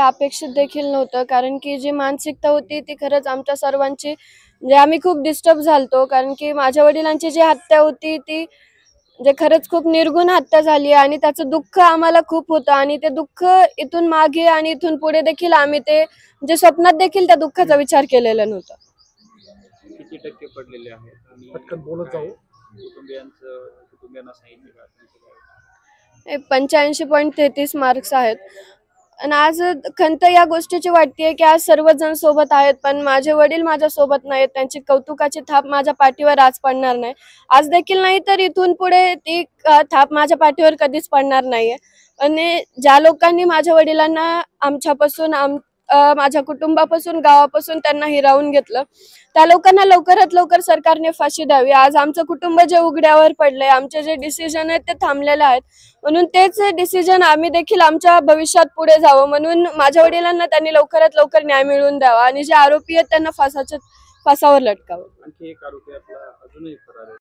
अपेक्षित देखील नव्हतं, कारण की जी मानसिकता होती ती खरंच आमच्या सर्वांची म्हणजे आम्ही खूप डिस्टर्ब झालतो, कारण की माझ्या वडिलांची जी हत्या होती ती म्हणजे खरंच खूप निर्घृण हत्या झाली आणि त्याचं दुःख आम्हाला खूप होतं आणि ते दुःख इथून मागे आणि इथून पुढे देखील आम्ही ते म्हणजे स्वप्नात देखील त्या दुःखाचा विचार केलेला नव्हता. किती टक्के पडलेले आहेत आणि पटकन बोलत काय जाऊ. कुटुंबियांना सांगितले का त्यांचं काय? हे 85.33 मार्क्स आहेत. आणि आज खंत या गोष्टीची वाटतेय, की आज सर्वजण सोबत आहेत, पण माझे वडील माझ्यासोबत नाहीत. त्यांची कौतुकाची थाप माझ्या पाठीवर आज पडणार नाही. आज देखील नाही तर इथून पुढे ती थाप माझ्या पाठीवर कधीच पडणार नाहीये. आणि ज्या लोकांनी माझ्या वडिलांना आमच्यापासून माझ्या कुटुंबापासून, गावापासून त्यांना हिरावून घेतलं, त्या लोकांना लवकरात लवकर सरकारने फाशी द्यावी. आज आमचं कुटुंब जे उघड्यावर पडलंय, आमचे जे डिसिजन आहेत ते थांबलेले आहेत. म्हणून तेच डिसिजन आम्ही देखील आमच्या भविष्यात पुढे जावं म्हणून माझ्या वडिलांना त्यांनी लवकरात लवकर न्याय मिळवून द्यावा आणि जे आरोपी आहेत त्यांना फासावर लटकावं. आणखी एक आरोपी आपला अजूनही फरार आहे.